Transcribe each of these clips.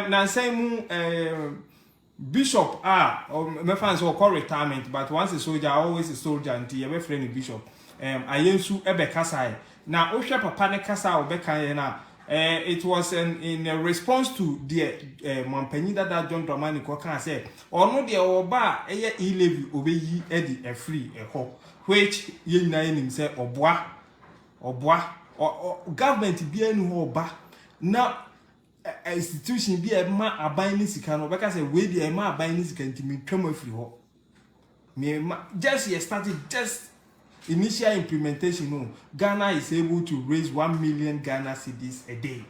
Now say mu bishop my fans will call retirement, but once a soldier, always a soldier until you friend a bishop. Ayensu ebe kasai. Now Osha papa ne kasa obeka na it was in response to the Montpellier that John Dramani Kokan said, or no, the Oba, levy obey Eddie a free a ho, which ye name himself or bois or government be any oba. Now, a institution be a ma a binding sican, or because a way the ma binding sican to me come free ho. Just ye started just. Initial implementation, no. Ghana is able to raise 1 million Ghana cedis a day.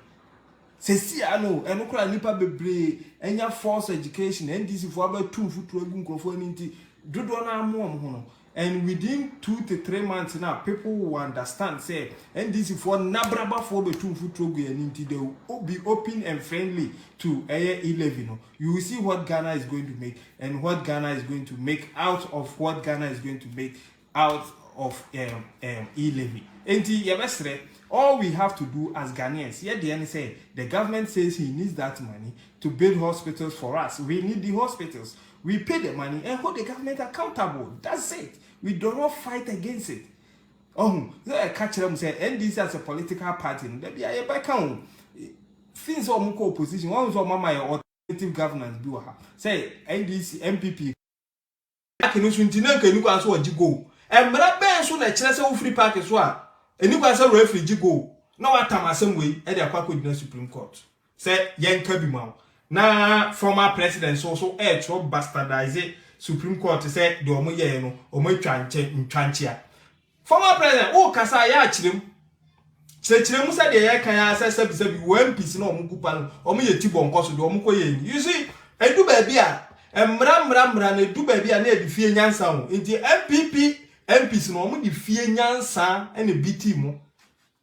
See, I know, and no nipa bebre, and your force education, NDCfuo about 2 foot rogun conformity, do more. And within 2 to 3 months now, people will understand, say, NDCfuo nabraba for the 2 foot rogun and they will be open and friendly to AY11. You will see what Ghana is going to make and what Ghana is going to make out of what Ghana is going to make out of e-levy. All we have to do as Ghanaians, here the end say the government says he needs that money to build hospitals for us. We need the hospitals. We pay the money and hold the government accountable. That's it. We do not fight against it. They catch them say NDC as a political party. They be a back on things or muko opposition. One was mama alternative governance do say NDC MPP. Go. And Mraben soon a chance of free park as well. And you guys are refugee go. Now what time some way at the Aquaco in Supreme Court. Say young Kirby now former president also edge or bastardize Supreme Court to say the Omoyeno or my tranchia. Former president, Kasaya Chim. Say Chim said the air can answer 1 piece no Mukupan or me a tibon cost to Omukoyen. You see, I do baby. And Mram do baby and the Fian sound in the MPP. MPs no mo di fie nyansa ene biti mo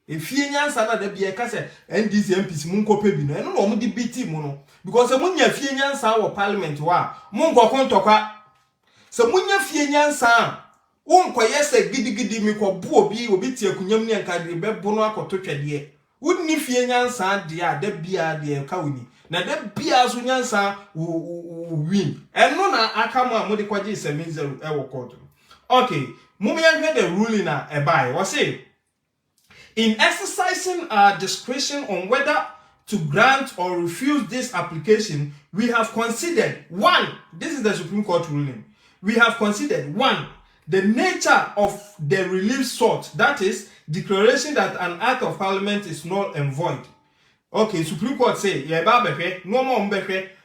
e fie nyansa na da bia ka se NDC MPs mo nkope bi no eno no mo di biti mo no because mo nya fie nyansa wo parliament wa mo nkoko ntokwa se mo nya fie nyansa wo nkoye se gidigidi mi ko bu obi tie akunyam ne nkadre bebo no akoto twede wo ni fie nyansa de a da bia de ka woni na da bia so nyansa wo win eno na aka mo de kwaje 7-0 e wo court. Okay, Mummy had the ruling a buy was it in exercising our discretion on whether to grant or refuse this application. We have considered one, this is the Supreme Court ruling. We have considered one, the nature of the relief sought, that is, declaration that an act of parliament is null and void. Okay, Supreme Court say, yeah, babe, no more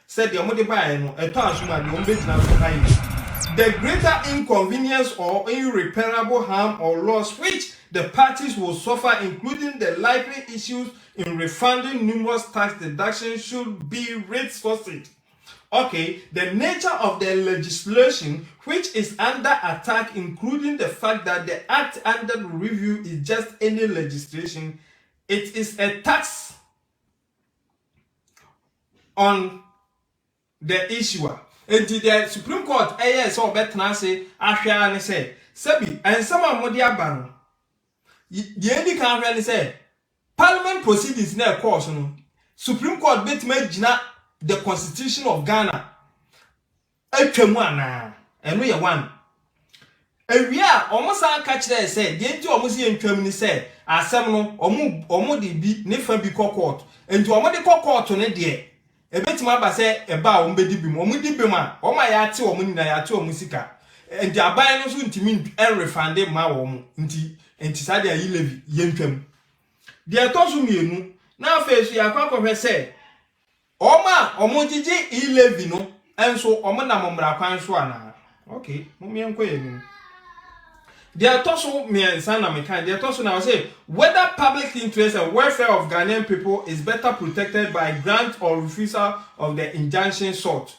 said the Omode buy no a transuma the the greater inconvenience or irreparable harm or loss which the parties will suffer, including the likely issues in refunding numerous tax deductions, should be reinforced. Okay, the nature of the legislation which is under attack, including the fact that the act under review is just any legislation. It is a tax on the issuer. And the Supreme Court, so better say, Ashia say, Sebi, and some of Modia Ban. The Eddie can really say, Parliament proceedings near course. Supreme Court bet me the Constitution of Ghana. And we are one. And we are almost our catch there said, the entity almost in Germany said, as some omu be never be court, and to Omodi court on it dear. A bit ma ba say e ba o mbedi bi mo di bi ma o ma ya ate o mu na ya ate o musika and the aban no so ntimi en refund ma wo mu nti sa dia yi levi yentwam de atoso mienu na afesu ya kwakọ say o ma o mu gigi yi levi no enso o mu na momra kwan so ana okay mo mi enko yenu de atoso mi ensa na me kan de atoso na say whether public interest and welfare of Ghanaian people is better protected by grant or refusal of the injunction sought.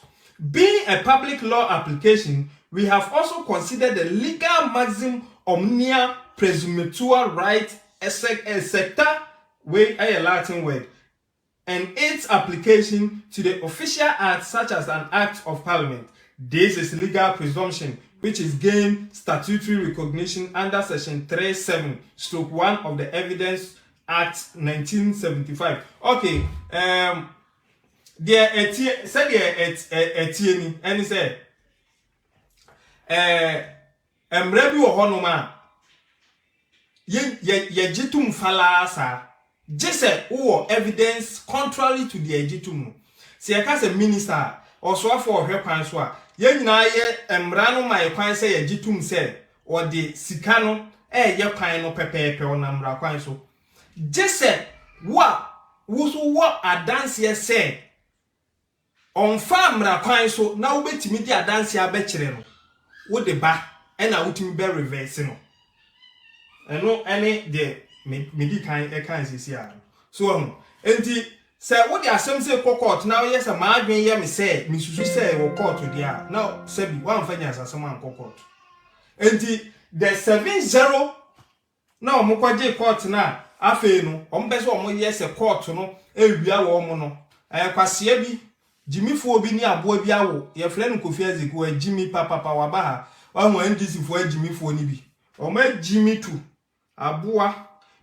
Being a public law application, we have also considered the legal maxim omnia presumptua right excepta, way a Latin word, and its application to the official act such as an act of parliament. This is legal presumption which is gained statutory recognition under section 37/1 of the Evidence Act 1975. Okay, there etie said etie ni and say emra bi wo hono ma ye jitum falasa jese wo evidence contrary to the ejitum se ye ka se minister osoafo ohwe kwan so a ye nyina ye emra no ma ye kwan se ye jitum se o de sika no ye kwan no pepepe onamra kwan so jese wo adanse ye se onfa mra kwan so na wo betimi di adanse abekire no wo de ba na wotimi be reverse no eno any de medi kan kan sisi a so enti se wo de asem se court na yes ma adwen ye me se misusu se wo court dia na se bi wan fanya asasem an court enti the 70 na omukwaje court na afi no ombese omo yes court no ewia wo mo no kwase bi NDCfuo bi ni aboa bi awo ye frɛ no Kofi Aziku agimi papa waba ha wa NDCfuo agimifuo ni bi omo agimi tu aboa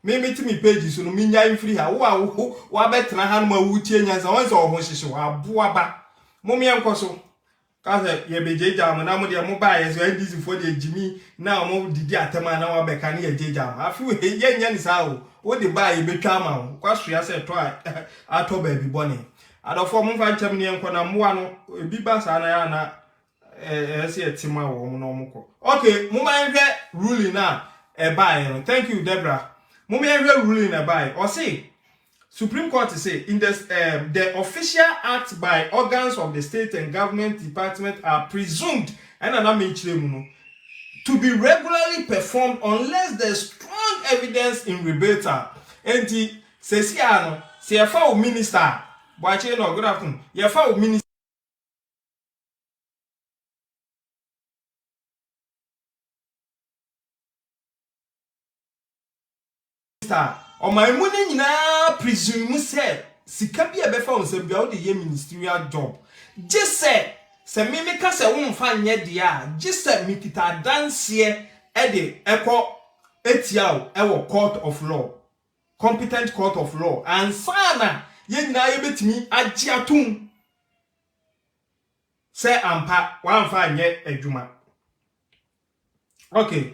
me page so no minya free ha wa betra ha no ma wutie nyansa won se oho hyehye aboa ba momi enkoso ka se ye bejeja mo na mo de mo ba ye so NDCfuo de agimi na mo didi atema na wa beka ne ye jeja afi we ye nya ni sa wo de ba ye betwa ma wo kwaso ya se to ato ba bi bone adofo mo fa ntem ne enko na moa no ebi ba sa na ya na ese etima wo mo no mo ko okay mo ma nhwe ruling na thank you Deborah mo me ruling or say Supreme Court say in the official acts by organs of the state and government department are presumed to be regularly performed unless there's strong evidence in rebuttal. And the says no say a minister Boache no good afternoon ye fa minister o my money nyina presume say sika bia be fa onsem bia o de ye ministerial job just say me ka say won fa nye dia just say me kita dance e de eko etiao e wo court of law competent court of law and sana ye nyina ye betimi agi atum say ampa wan fa nye adwuma. Okay,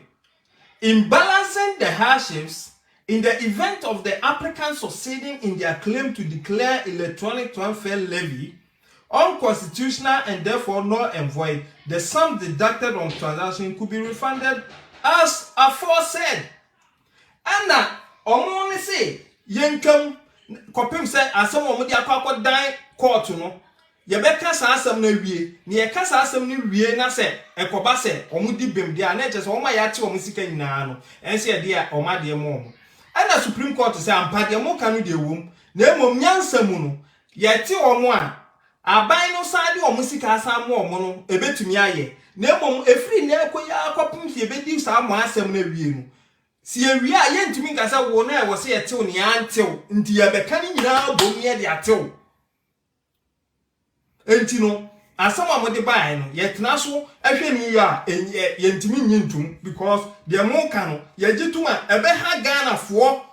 in balancing the hardships in the event of the applicants succeeding in their claim to declare electronic transfer levy unconstitutional and therefore null and void, the sum deducted on transaction could be refunded as aforesaid. And now, only say, yenkum, kopim say, as some of the akwa die court, no. Yebeka sa asem na wie, ni yeka sa asem ni wie na se ekoba se omudi bem dia na eche se oma ya che omusika nyina no. Ense ye dia oma de mo. And the Supreme Court say ampa de mo kanu de wom na emom nyansa mu no ye ti omo a aban no sa de omusika asa mo omo no ebetumi aye na emom efri na ekoya akopum se ebedi sa mo asem na wie no si ewie a ye ntumi nkasa wo na e wo se ye tew ne antew nti ye beka ni nyina bom ye de atew enti no asama mo de bae no ye tena so ehwe ni ya ye ntimi nyintum because de mo ka no ye gitum a ebe ha Ghana fo